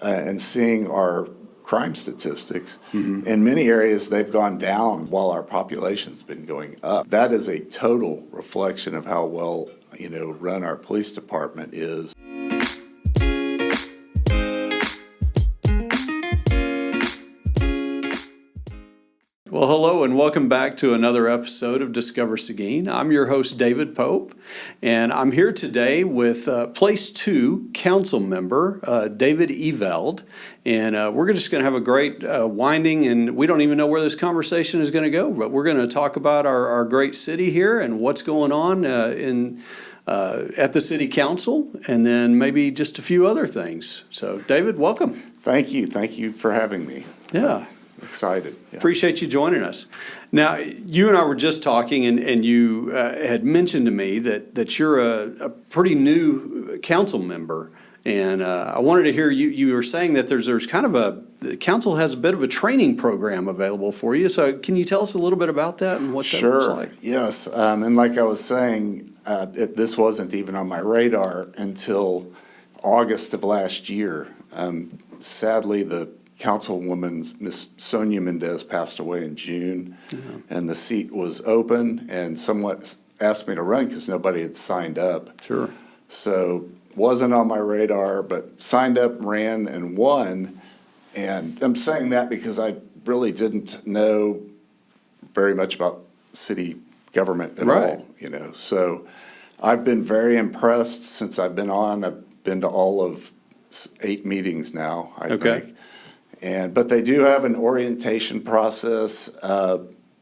and seeing our crime statistics, in many areas they've gone down while our population's been going up. That is a total reflection of how well, run our police department is. Well, hello and welcome back to another episode of Discover Seguin. I'm your host, David Pope, and I'm here today with Place 2 Council member, David Eveld, and we're just going to have a great winding, and we don't even know where this conversation is going to go, but we're going to talk about our great city here and what's going on at the City Council, and then maybe just a few other things. So, David, welcome. Thank you. Thank you for having me. Yeah. Excited. Yeah. Appreciate you joining us. Now, you and I were just talking, and you had mentioned to me that you're a pretty new council member, and I wanted to hear you were saying that there's kind of the council has a bit of a training program available for you. So can you tell us a little bit about that and what that looks like? Yes. And like I was saying, this wasn't even on my radar until August of last year. Sadly, the Councilwoman, Miss Sonia Mendez, passed away in June, and the seat was open, and somewhat asked me to run because nobody had signed up. Sure. So wasn't on my radar, but signed up, ran, and won. And I'm saying that because I really didn't know very much about city government at all, So I've been very impressed since I've been on. I've been to all of 8 meetings now, I think. But they do have an orientation process.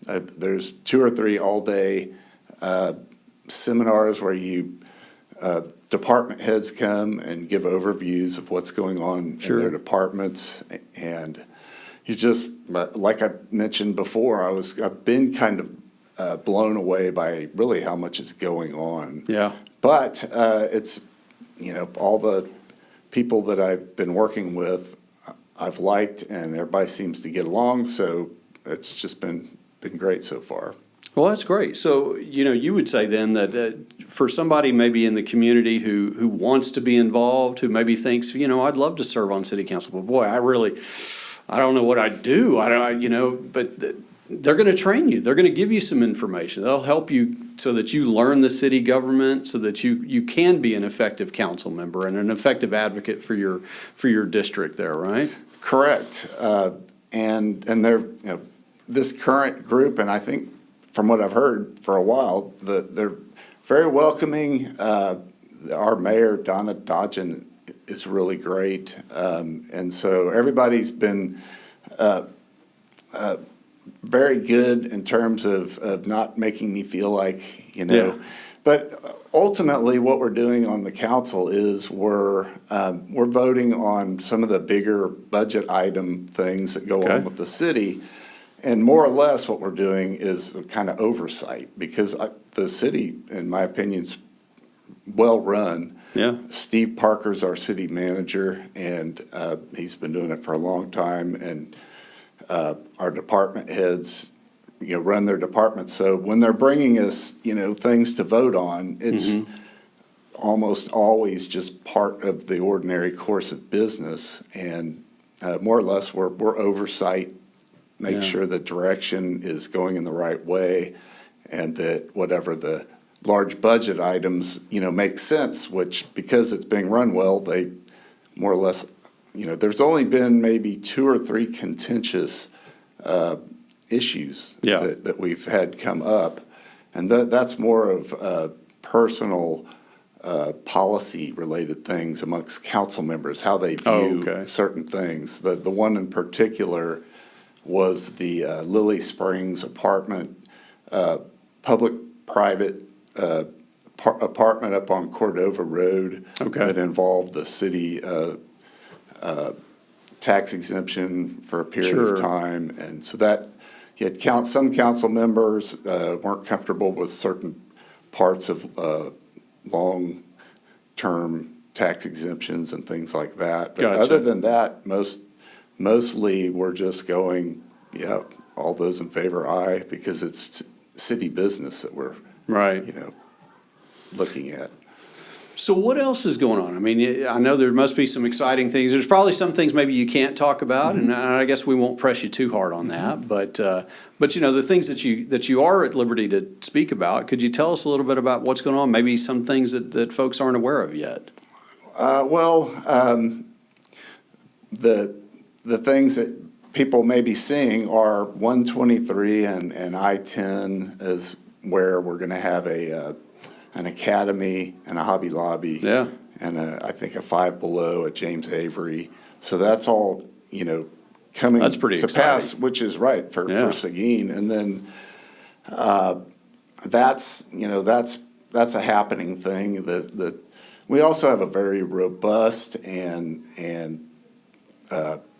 There's 2 or 3 all-day seminars where department heads come and give overviews of what's going on in their departments. And you just, like I mentioned before, I've been kind of blown away by really how much is going on. Yeah. But it's, all the people that I've been working with, I've liked, and everybody seems to get along, so it's just been great so far. Well, that's great. So, you would say then that for somebody maybe in the community who wants to be involved, who maybe thinks, I'd love to serve on city council, but boy, I don't know what I'd do. But they're going to train you. They're going to give you some information. They'll help you so that you learn the city government, so that you can be an effective council member and an effective advocate for your district there, right? Correct. And they're, this current group, and I think from what I've heard for a while, they're very welcoming. Our mayor, Donegan, is really great. And so everybody's been very good in terms of not making me feel like, But ultimately, what we're doing on the council is we're voting on some of the bigger budget item things that go on with the city. And more or less what we're doing is kind of oversight, because the city, in my opinion, is well run. Yeah. Steve Parker's our city manager, and he's been doing it for a long time. And our department heads, run their departments. So when they're bringing us, things to vote on, it's almost always just part of the ordinary course of business. And more or less, we're oversight, make sure the direction is going in the right way, and that whatever the large budget items, make sense, which because it's being run well, they more or less, there's only been maybe 2 or 3 contentious issues that we've had come up, and that's more of personal policy-related things amongst council members, how they view certain things. The one in particular was the Lily Springs apartment, public-private apartment up on Cordova Road that involved the city tax exemption for a period of time, and so that you had some council members weren't comfortable with certain parts of long-term tax exemptions and things like that. But other than that, mostly we're just going, all those in favor, aye, because it's city business that we're looking at. So what else is going on? I mean, I know there must be some exciting things. There's probably some things maybe you can't talk about, and I guess we won't press you too hard on that. But the things that you are at liberty to speak about, could you tell us a little bit about what's going on? Maybe some things that folks aren't aware of yet. The things that people may be seeing are 123 and I-10 is where we're going to have an academy and a Hobby Lobby. Yeah. And I think a Five Below at James Avery. So that's all, coming That's pretty to pass, exciting. which is right for Seguin. And then that's a happening thing. We also have a very robust and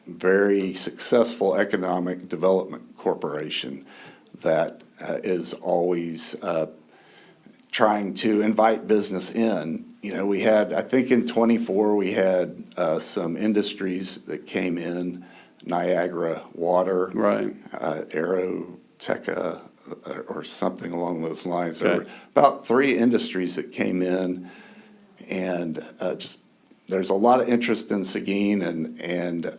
very successful economic development corporation that is always trying to invite business in. We had, I think in '24, we had some industries that came in, Niagara Water, Right. Aeroteca, or something along those lines. Okay. There were about 3 industries that came in, and there's a lot of interest in Seguin, and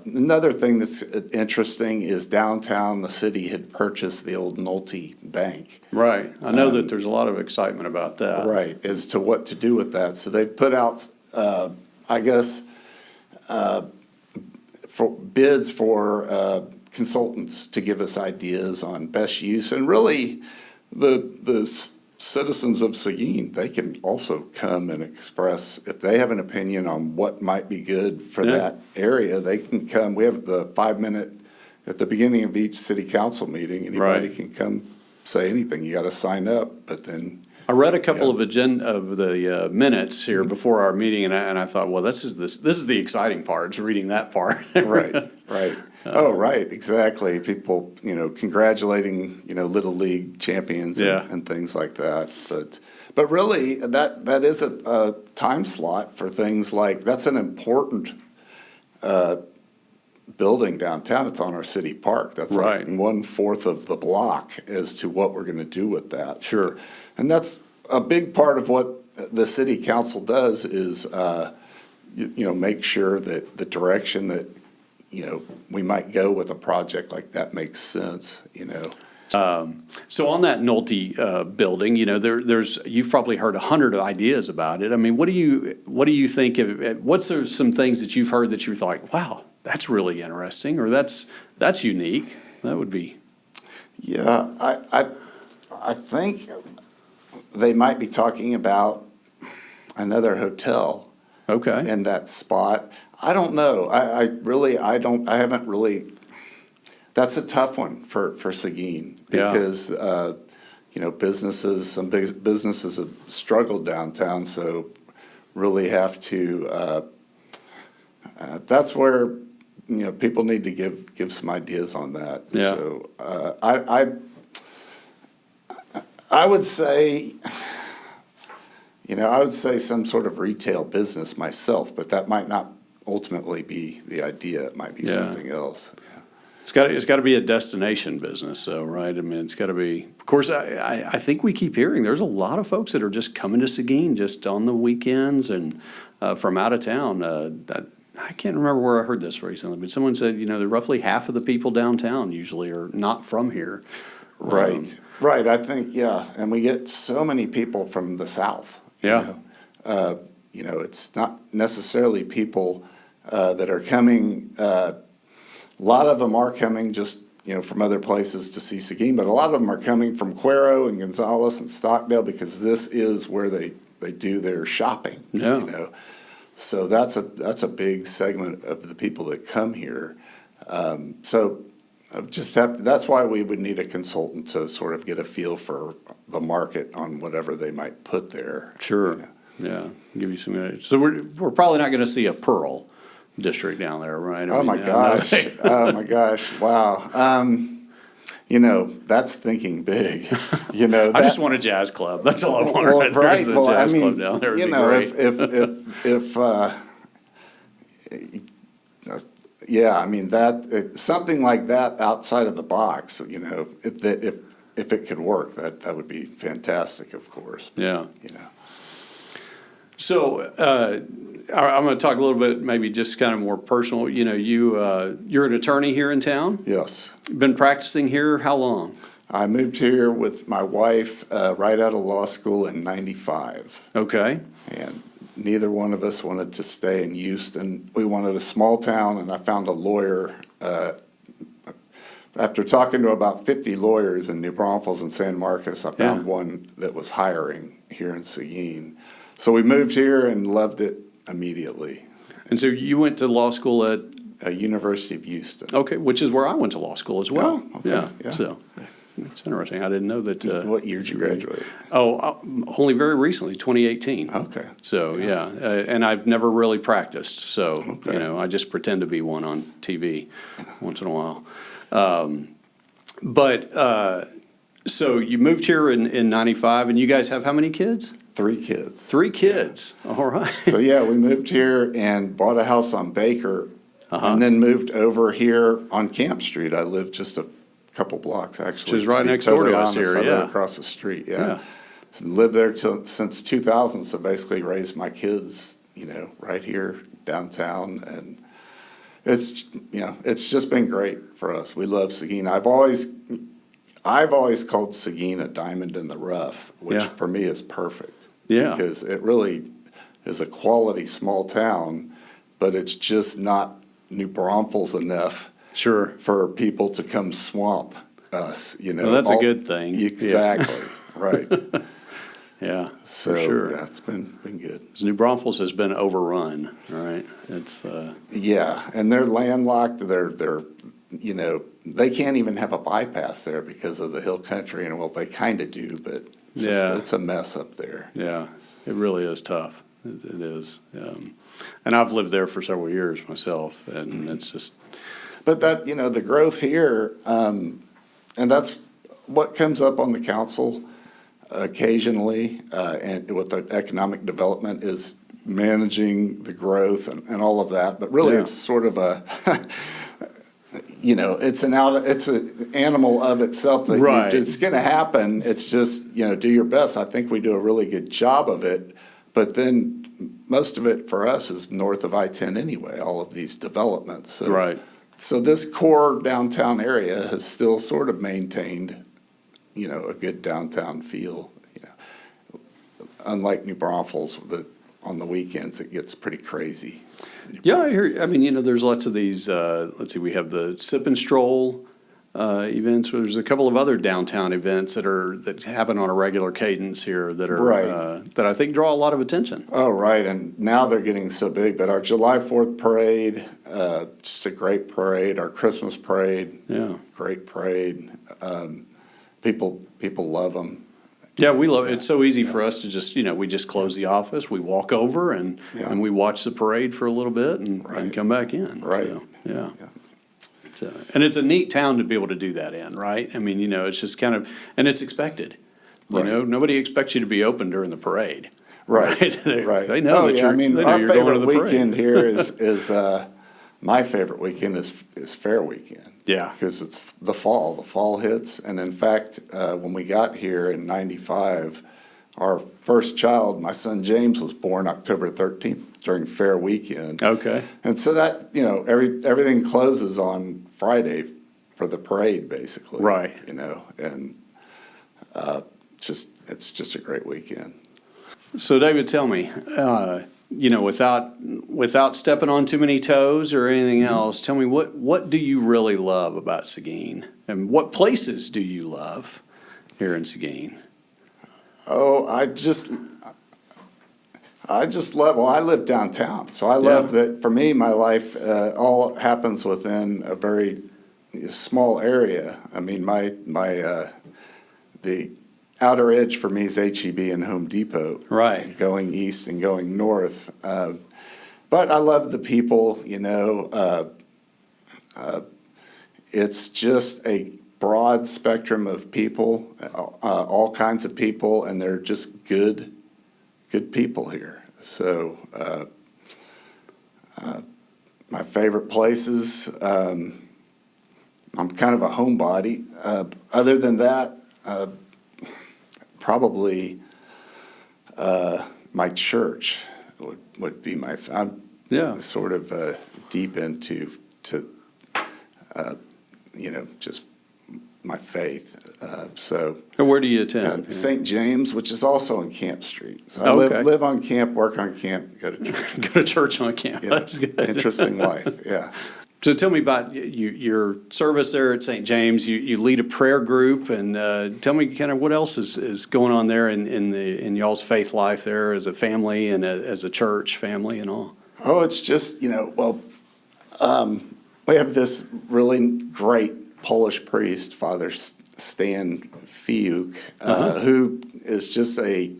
another thing that's interesting is downtown, the city had purchased the old Nolte Bank. Right. I know that there's a lot of excitement about that. Right, as to what to do with that. So they've put out, for bids for consultants to give us ideas on best use. And really, the citizens of Seguin, they can also come and express, if they have an opinion on what might be good for that area, they can come. We have the 5-minute at the beginning of each city council meeting. Anybody can come say anything. You got to sign up, but then. I read a couple of the minutes here before our meeting, and I thought, well, this is the exciting part, is reading that part. Right. Right, exactly. People, congratulating, Little League champions and things like that. But really, that is a time slot for things like, that's an important building downtown. It's on our city park. That's like 1/4 of the block as to what we're going to do with that. Sure. And that's a big part of what the city council does is, make sure that the direction that, we might go with a project like that makes sense, So on that Nolte building, you've probably heard 100 ideas about it. I mean, what do you think of? What's some things that you've heard that you thought, wow, that's really interesting, or that's unique? That would be. Yeah, I think they might be talking about another hotel. Okay. In that spot. I don't know. I haven't really, that's a tough one for Seguin because, some big businesses have struggled downtown, so really have to, that's where, people need to give some ideas on that. Yeah. So, I would say, I would say some sort of retail business myself, but that might not ultimately be the idea. It might be something else. Yeah. It's got to be a destination business, though, right? I mean, it's got to be. Of course, I think we keep hearing there's a lot of folks that are just coming to Seguin just on the weekends and from out of town. I can't remember where I heard this recently, but someone said, roughly half of the people downtown usually are not from here. Right. Right. I think, and we get so many people from the South. Yeah. It's not necessarily people that are coming. A lot of them are coming just from other places to see Seguin, but a lot of them are coming from Cuero and Gonzales and Stockdale because this is where they do their shopping. Yeah. So that's a big segment of the people that come here. That's why we would need a consultant to sort of get a feel for the market on whatever they might put there. Sure. Yeah. Give you some ideas. So we're probably not going to see a Pearl district down there, right? My gosh. Oh my gosh. Wow. That's thinking big. I just want a jazz club. That's all I want. Well, right. Well, jazz club down there would be great. If something like that outside of the box, if it could work, that would be fantastic, of course. Yeah. So I'm going to talk a little bit, maybe just kind of more personal. You know, you're an attorney here in town. Yes. Been practicing here how long? I moved here with my wife right out of law school in '95. Okay. And neither one of us wanted to stay in Houston. We wanted a small town, and I found a lawyer. After talking to about 50 lawyers in New Braunfels and San Marcos, I found one that was hiring here in Seguin. So we moved here and loved it immediately. And so you went to law school at? University of Houston. Okay, which is where I went to law school as well. Oh, okay, yeah. So it's interesting. I didn't know that. What year did you graduate? Only very recently, 2018. Okay. So, yeah, and I've never really practiced, so, Okay. you know, I just pretend to be one on TV once in a while. So you moved here in '95, and you guys have how many kids? 3 kids. 3 kids, all right. So, yeah, we moved here and bought a house on Baker, and then moved over here on Camp Street. I lived just a couple blocks, actually. Which is right to be next door to totally us honest. here, I live yeah. across the street, Yeah. yeah. So lived there since 2000, so basically raised my kids, you know, right here downtown. And it's, you know, it's just been great for us. We love Seguin. I've always called Seguin a diamond in the rough, which Yeah. for me is perfect. Yeah. Because it really is a quality small town, but it's just not New Braunfels enough Sure. for people to come swamp us, you know. Well, that's a good thing. Exactly, right. Yeah, So, for sure. yeah, it's been good. 'Cause New Braunfels has been overrun, right? It's, Yeah, and they're landlocked, they're, you know, they can't even have a bypass there because of the hill country, and well, they kind of do, but Yeah. it's a mess up there. yeah, it really is tough. It is. And I've lived there for several years myself, and it's just, But that, you know, the growth here, and that's what comes up on the council occasionally, and with the economic development is managing the growth and all of that. But really, Yeah. it's sort of a, you know, it's an animal of itself that Right. it's going to happen. It's just, you know, do your best. I think we do a really good job of it. But then most of it for us is north of I-10 anyway, all of these developments. So, right. So this core downtown area has still sort of maintained, you know, a good downtown feel, you know. Unlike New Braunfels, on the weekends, it gets pretty crazy. Yeah, I mean, you know, there's lots of these, let's see, we have the Sip and Stroll events. There's a couple of other downtown events that happen on a regular cadence here that are, Right. that I think draw a lot of attention. Oh, right, and now they're getting so big, but our July 4th parade, just a great parade. Our Christmas parade, Yeah. great parade. People love them. Yeah, we love it. It's so easy for us to just, you know, we just close the office, we walk over and we watch the parade for a little bit and Right. come back in. Right. So, yeah. Yeah. So, and it's a neat town to be able to do that in, right? I mean, you know, it's just kind of, and it's expected. You Right. know, nobody expects you to be open during the parade. Right, Right. They Oh, know that yeah, you're, I mean, they know our you're going to favorite the parade. weekend here is my favorite weekend is Fair Weekend. Yeah. Because it's the fall hits, and in fact, when we got here in '95, our first child, my son James, was born October 13th during Fair Weekend. Okay. And so that, you know, everything closes on Friday for the parade, basically. Right. You know, and it's just a great weekend. So David, tell me, you know, without stepping on too many toes or anything else, tell me what do you really love about Seguin, and what places do you love here in Seguin? Oh, I just love, well, I live downtown, so I love that, for me, my life all happens within a very small area. I mean, the outer edge for me is H-E-B and Home Depot. Right. Going east and going north. But I love the people, you know. It's just a broad spectrum of people, all kinds of people, and they're just good people here. So my favorite places, I'm kind of a homebody. Other than that, probably my church would be I'm sort of deep into just my faith. Where do you attend? St. James, which is also on Camp Street. So I live on camp, work on camp, go to church. Go to church on camp. Yeah, That's good. interesting life, yeah. So tell me about your service there at St. James. You lead a prayer group, and tell me kind of what else is going on there in y'all's faith life there as a family and as a church family and all. Oh, it's just, we have this really great Polish priest, Father Stan Fiuk, who is just a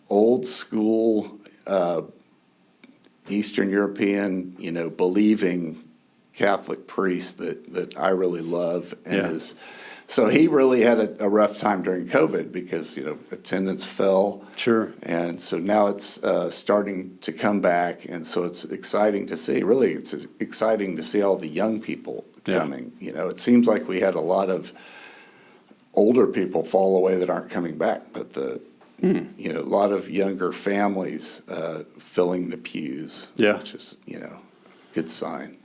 old school Eastern European, believing Catholic priest that I really love, and so he really had a rough time during COVID because attendance fell. Sure. And so now it's starting to come back, and so it's exciting to see. Really, it's exciting to see all the young people coming. It seems like we had a lot of older people fall away that aren't coming back, but a lot of younger families filling the pews. Yeah. Which is good sign.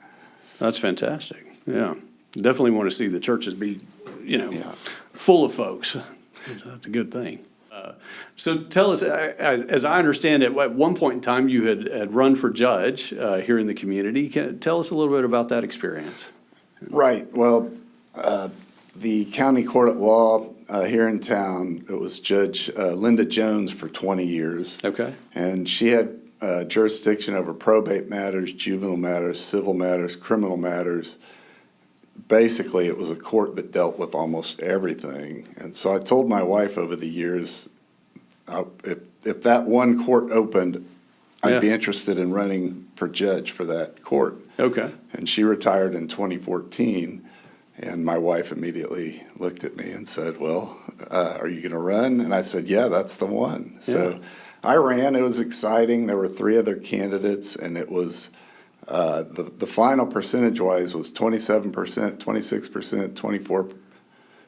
That's fantastic. Yeah. Definitely want to see the churches be, full of folks. That's a good thing. So tell us, as I understand it, at one point in time you had run for judge here in the community. Tell us a little bit about that experience. Right. Well, the county court at law here in town, it was Judge Linda Jones for 20 years. Okay. And she had jurisdiction over probate matters, juvenile matters, civil matters, criminal matters. Basically, it was a court that dealt with almost everything. And so I told my wife over the years, if that one court opened, I'd be interested in running for judge for that court. Okay. And she retired in 2014. And my wife immediately looked at me and said, well, are you going to run? And I said, yeah, that's the one. So I ran. It was exciting. There were 3 other candidates, and it was the final percentage-wise was 27%, 26%,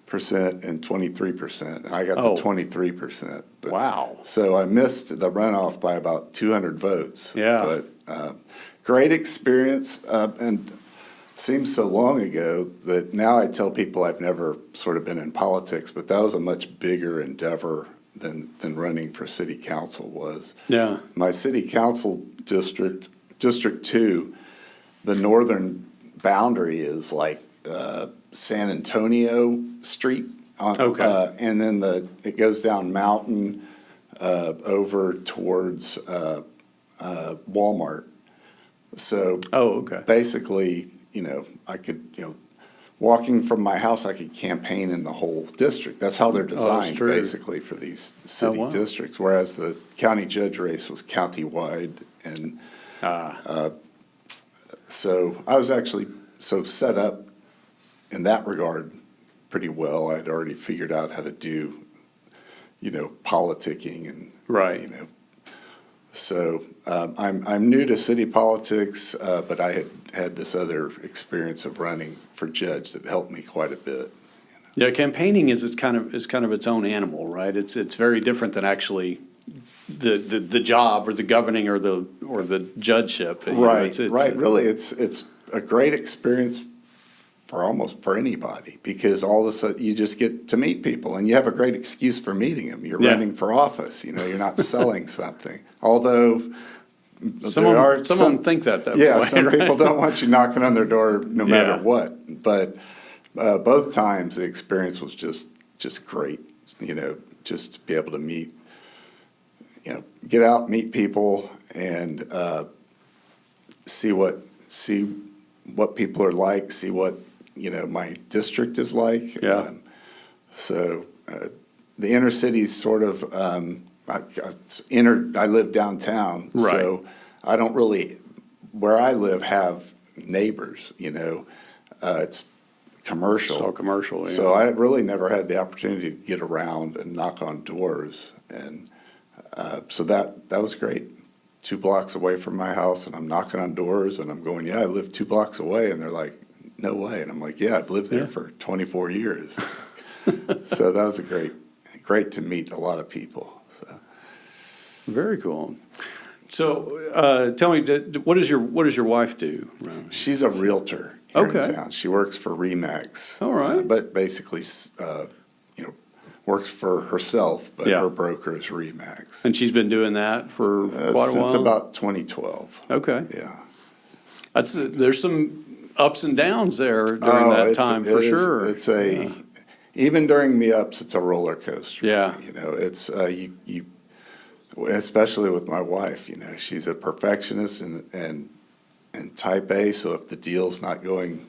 24%, and 23%. And I got the 23%. Wow. So I missed the runoff by about 200 votes. Yeah. But great experience, and seems so long ago that now I tell people I've never sort of been in politics, but that was a much bigger endeavor than running for city council was. Yeah. My city council district 2, the northern boundary is like San Antonio Street. Okay. And then it goes down Mountain over towards Walmart. So basically, I could, walking from my house, I could campaign in the whole district. That's how they're designed, basically, for these city districts, whereas the county judge race was county-wide. And so I was actually set up in that regard pretty well. I'd already figured out how to do, politicking and, So I'm new to city politics, but I had this other experience of running for judge that helped me quite a bit. Yeah, campaigning is kind of its own animal, right? It's very different than actually the job or the governing or the judgeship. Right, right. Really, it's a great experience for anybody, because all of a sudden you just get to meet people and you have a great excuse for meeting them. You're running for office. You're not selling something. Although some think that way. Yeah, some people don't want you knocking on their door no matter what. But both times the experience was just great. Just to be able to meet, get out, meet people, and see what people are like, see what my district is like. Yeah. So the inner city's sort of I live downtown, right. So I don't really, where I live, have neighbors. It's commercial. It's all commercial. Yeah. So I really never had the opportunity to get around and knock on doors, and so that was great. 2 blocks away from my house, and I'm knocking on doors, and I'm going, yeah, I live 2 blocks away, and they're like, no way. And I'm like, yeah, I've lived there for 24 years. So that was great to meet a lot of people. So. Very cool. So, tell me, what does your wife do? She's a realtor here Okay. in town. She works for Remax. All right. But basically, works for herself, but Yeah. her broker is Remax. And she's been doing that for quite a while? Since about 2012. Okay. Yeah. There's some ups and downs there during that time, for sure. Even during the ups, it's a roller coaster. Yeah. It's, especially with my wife, she's a perfectionist and type A, so if the deal's not going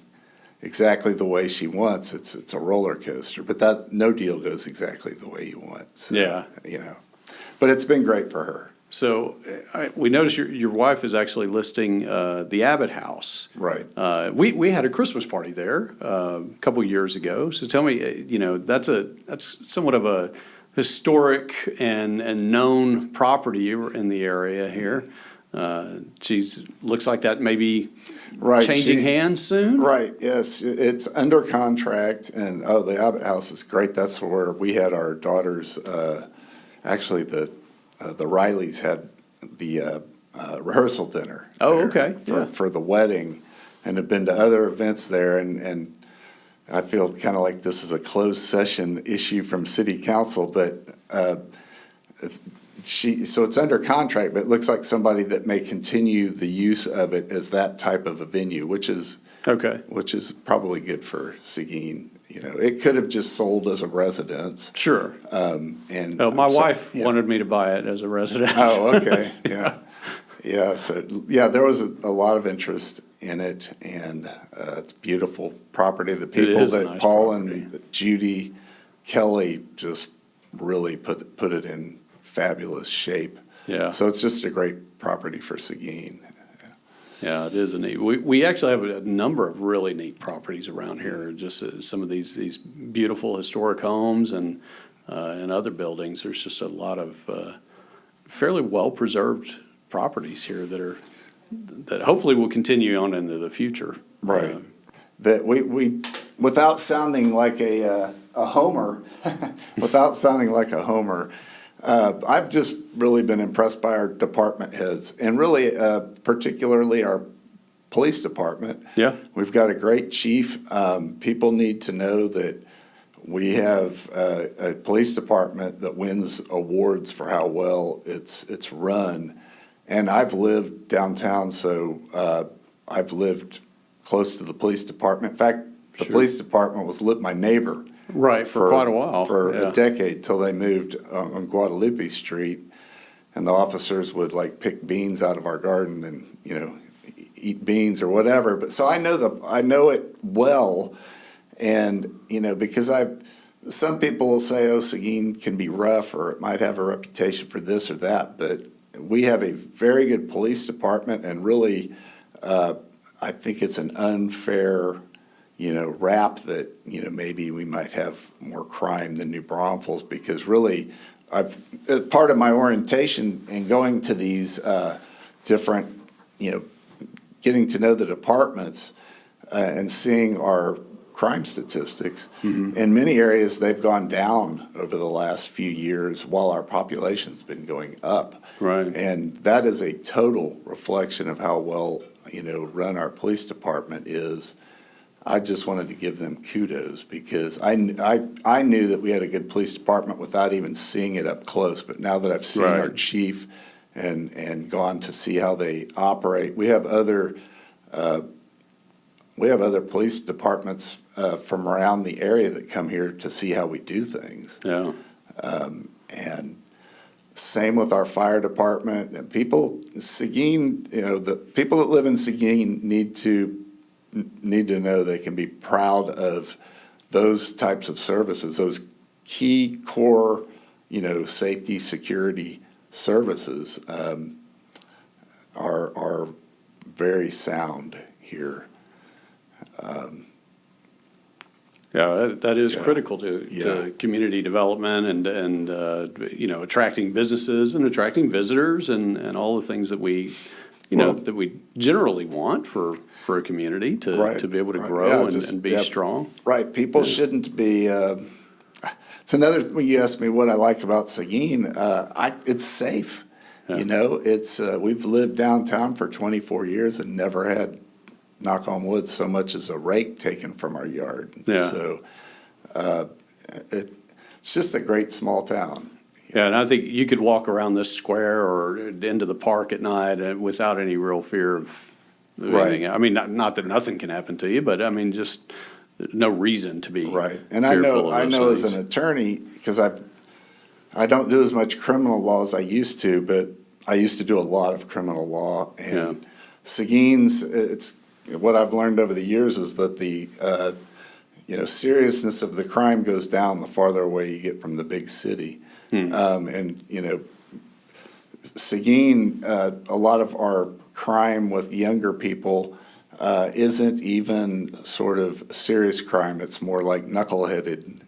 exactly the way she wants, it's a roller coaster. But no deal goes exactly the way you want. So, Yeah. But it's been great for her. So we noticed your wife is actually listing the Abbott House. Right. We had a Christmas party there a couple years ago. So tell me, that's somewhat of a historic and known property in the area here. Looks like that may be changing hands soon. Right, yes, it's under contract, and the Abbott House is great. That's where we had our daughters. Actually, the Rileys had the rehearsal dinner. Oh, there okay, for the wedding, and have been to other events there, and I feel kind of like this is a closed session issue from City Council, but so it's under contract, but it looks like somebody that may continue the use of it as that type of a venue, which is probably good for Seguin. It could have just sold as a residence. Sure. And my wife wanted me to buy it as a residence. Oh, okay. Yeah. So there was a lot of interest in it, and it's a beautiful property. The people that Paul and Judy Kelly just really put it in fabulous shape. Yeah. So it's just a great property for Seguin. Yeah, it is a neat. We actually have a number of really neat properties around here. Just some of these beautiful historic homes and other buildings. There's just a lot of fairly well preserved properties here that hopefully will continue on into the future. Right. That we without sounding like a homer, I've just really been impressed by our department heads, and really particularly our police department. Yeah. We've got a great chief. People need to know that we have a police department that wins awards for how well it's run. And I've lived downtown, so I've lived close to the police department. In fact, the police department was my neighbor. Right, for quite a while. For a decade, till they moved on Guadalupe Street. And the officers would pick beans out of our garden and, eat beans or whatever. But so I know it well. And, because some people will say, oh, Seguin can be rough, or it might have a reputation for this or that. But we have a very good police department, and really, I think it's an unfair rap that, maybe we might have more crime than New Braunfels, because really, part of my orientation in going to these different, getting to know the departments and seeing our crime statistics, in many areas they've gone down over the last few years while our population's been going up. Right. And that is a total reflection of how well, run our police department is. I just wanted to give them kudos, because I knew that we had a good police department without even seeing it up close. But now that I've seen our chief and gone to see how they operate, we have other police departments from around the area that come here to see how we do things. Yeah. And same with our fire department. And Seguin, the people that live in Seguin need to know they can be proud of those types of services, those key core, safety, security services are very sound here. That is critical to community development and attracting businesses and attracting visitors and all the things that we that we generally want for a community to be able to grow and be strong. Right. People shouldn't be. It's another. When you ask me what I like about Seguin, it's safe. Yeah. You know, it's, we've lived downtown for 24 years and never had, knock on wood, so much as a rake taken from our yard. Yeah. So, it's just a great small town. Yeah, and I think you could walk around this square or into the park at night without any real fear of anything. Right. I mean, not that nothing can happen to you, but I mean, just no reason to be Right. And fearful of I those know as things. an attorney, because I don't do as much criminal law as I used to, but I used to do a lot of criminal law. And Seguin's, it's, what I've learned over the years is that the, seriousness of the crime goes down the farther away you get from the big city. Seguin, a lot of our crime with younger people isn't even sort of serious crime. It's more like knuckleheaded,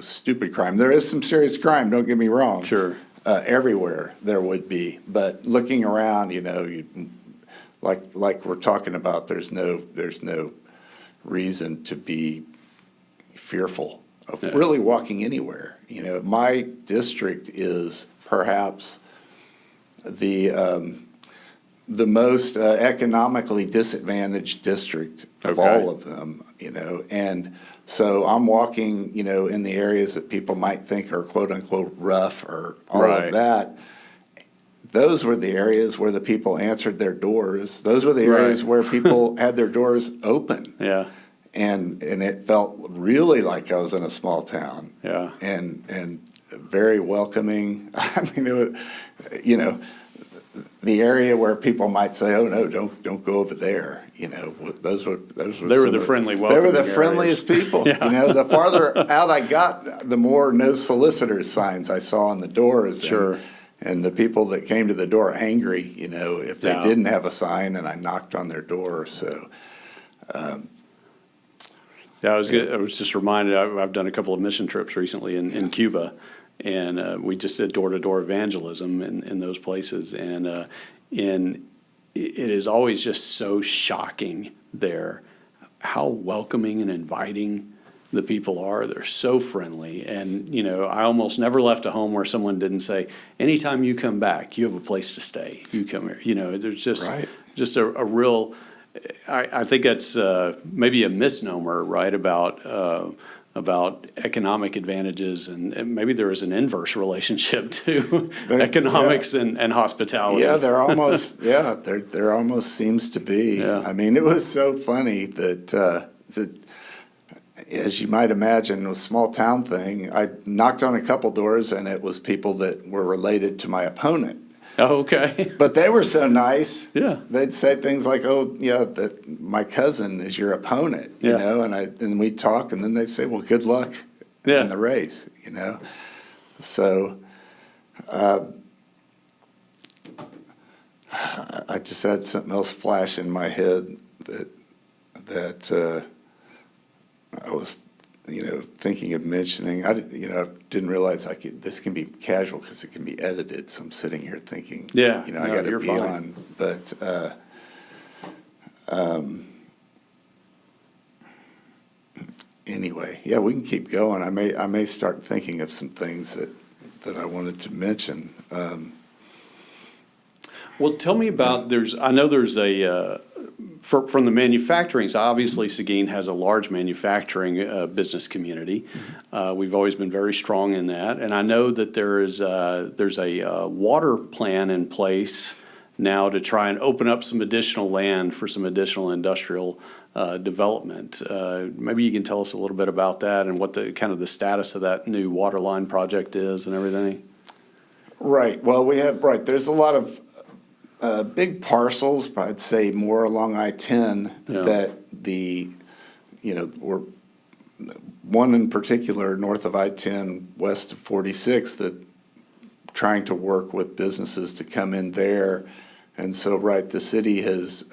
stupid crime. There is some serious crime, don't get me wrong. Sure. Everywhere there would be. But looking around, like we're talking about, there's no reason to be fearful of really walking anywhere. My district is perhaps the most economically disadvantaged district of all of them, and so I'm walking, in the areas that people might think are quote unquote rough or all of that. Those were the areas where the people answered their doors. Those were the areas where people had their doors open. Yeah. And it felt really like I was in a small town. Yeah. And very welcoming. I mean, it was, the area where people might say, "Oh no, don't go over there." Those were they were the friendly, welcoming. They were the friendliest people. Yeah. The farther out I got, the more no solicitors signs I saw on the doors. Sure. And the people that came to the door angry, if they didn't have a sign, and I knocked on their door. So. I was just reminded, I've done a couple of mission trips recently in Cuba, and we just did door-to-door evangelism in those places, and it is always just so shocking there how welcoming and inviting the people are. They're so friendly, and I almost never left a home where someone didn't say, "Anytime you come back, you have a place to stay. You come here." There's just a real. I think that's maybe a misnomer, right, about economic advantages, and maybe there is an inverse relationship to economics and hospitality. Yeah, there almost seems to be. Yeah. I mean, it was so funny that as you might imagine, a small town thing. I knocked on a couple doors, and it was people that were related to my opponent. Oh, okay. But they were so nice. Yeah. They'd say things like, "Oh, yeah, that my cousin is your opponent," and we'd talk, and then they'd say, "Well, good luck in the race," So I just had something else flash in my head that I was thinking of mentioning. I didn't realize this can be casual because it can be edited. So I'm sitting here thinking, I got to be on. But anyway, we can keep going. I may start thinking of some things that I wanted to mention. Well, tell me about, I know there's from the manufacturing side, obviously Seguin has a large manufacturing business community. We've always been very strong in that. And I know that there's a water plan in place now to try and open up some additional land for some additional industrial development. Maybe you can tell us a little bit about that and what the kind of the status of that new water line project is and everything. Right. Well, there's a lot of big parcels, I'd say more along I-10 that we're one in particular north of I-10, west of 46, that trying to work with businesses to come in there. And so, the city has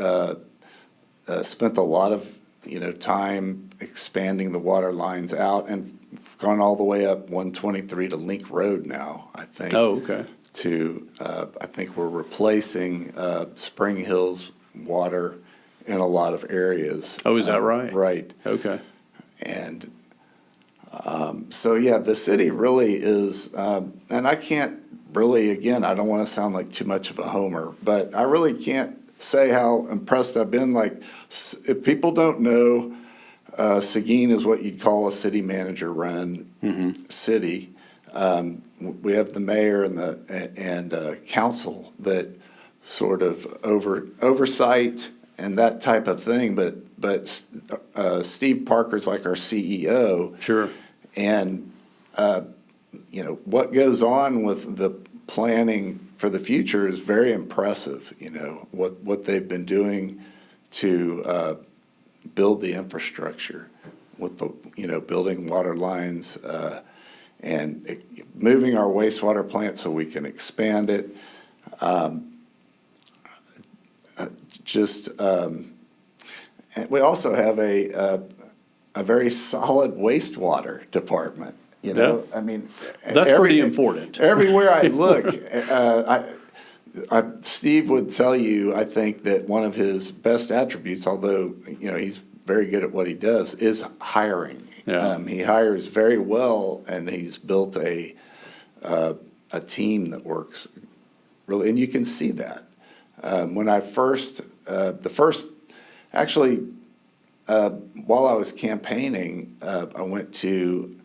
spent a lot of, time expanding the water lines out and gone all the way up 123 to Link Road now, I think. Oh, okay. I think we're replacing Spring Hill's water in a lot of areas. Oh, is that right? Right. Okay. And the city really is, and I can't really, again, I don't want to sound like too much of a homer, but I really can't say how impressed I've been. Like, if people don't know, Seguin is what you'd call a city manager-run city. We have the mayor and council that sort of oversight and that type of thing. But Steve Parker's like our CEO. Sure. And what goes on with the planning for the future is very impressive. What they've been doing to build the infrastructure with the, building water lines and moving our wastewater plant so we can expand it. And we also have a very solid wastewater department. I mean, that's pretty important. Everywhere I look, Steve would tell you, I think, that one of his best attributes, although he's very good at what he does, is hiring. Yeah. He hires very well, and he's built a team that works really, and you can see that. When I while I was campaigning, I went to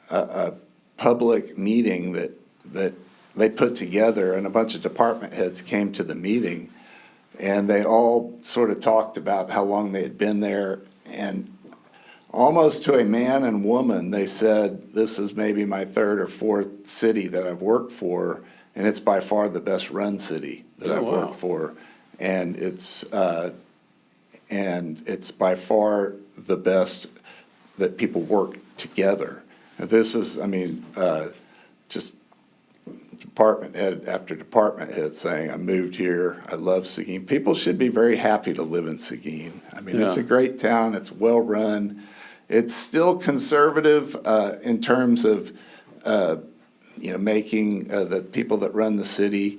a public meeting that they put together, and a bunch of department heads came to the meeting, and they all sort of talked about how long they had been there, and almost to a man and woman, they said, "This is maybe my third or fourth city that I've worked for, and it's by far the best run city that I've worked for, and it's by far the best that people work together." This is, just department head after department head saying, "I moved here, I love Seguin." People should be very happy to live in Seguin. It's a great town, it's well-run. It's still conservative in terms of, making the people that run the city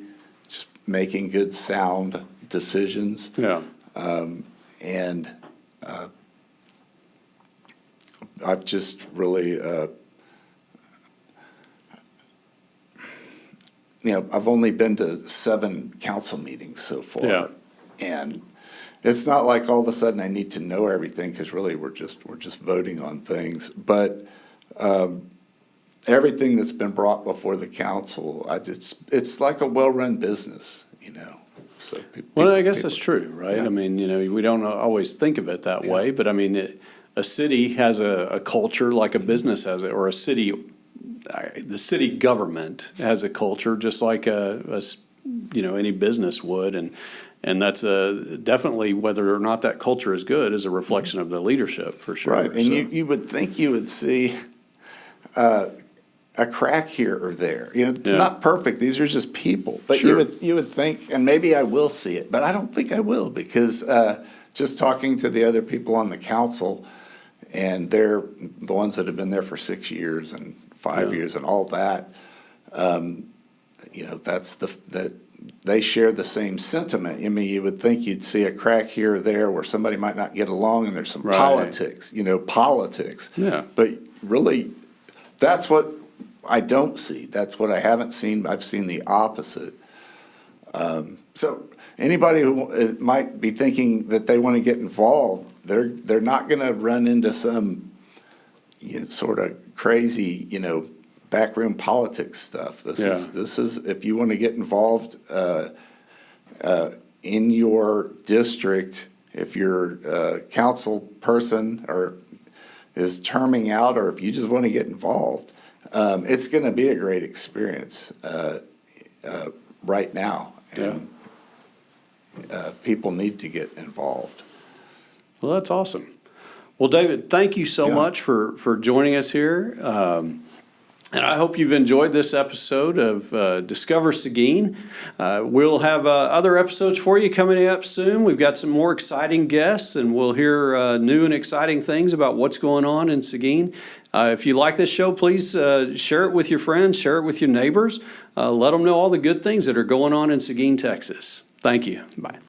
just making good, sound decisions. Yeah. I've just really, I've only been to 7 council meetings so far. Yeah. And it's not like all of a sudden I need to know everything, because really we're just voting on things. But everything that's been brought before the council, it's like a well-run business, So I guess that's true, right? Yeah. We don't always think of it that way, but a city has a culture like a business has it, or the city government has a culture just like any business would, and that's definitely, whether or not that culture is good, is a reflection of the leadership for sure. Right, and you would think you would see a crack here or there. It's not perfect. These are just people. But sure. you would think, and maybe I will see it, but I don't think I will, because just talking to the other people on the council, and they're the ones that have been there for 6 years and 5 years and all that, that's that they share the same sentiment. You would think you'd see a crack here or there where somebody might not get along, and there's some politics. Yeah. But really, that's what I don't see. That's what I haven't seen. I've seen the opposite. So anybody who might be thinking that they want to get involved, they're not going to run into some sort of crazy, backroom politics stuff. This is if you want to get involved in your district, if your council person is terming out, or if you just want to get involved, it's going to be a great experience right now. And people need to get involved. Well, that's awesome. Well, David, thank you so much for joining us here. And I hope you've enjoyed this episode of Discover Seguin. We'll have other episodes for you coming up soon. We've got some more exciting guests, and we'll hear new and exciting things about what's going on in Seguin. If you like this show, please share it with your friends, share it with your neighbors. Let them know all the good things that are going on in Seguin, Texas. Thank you. Bye.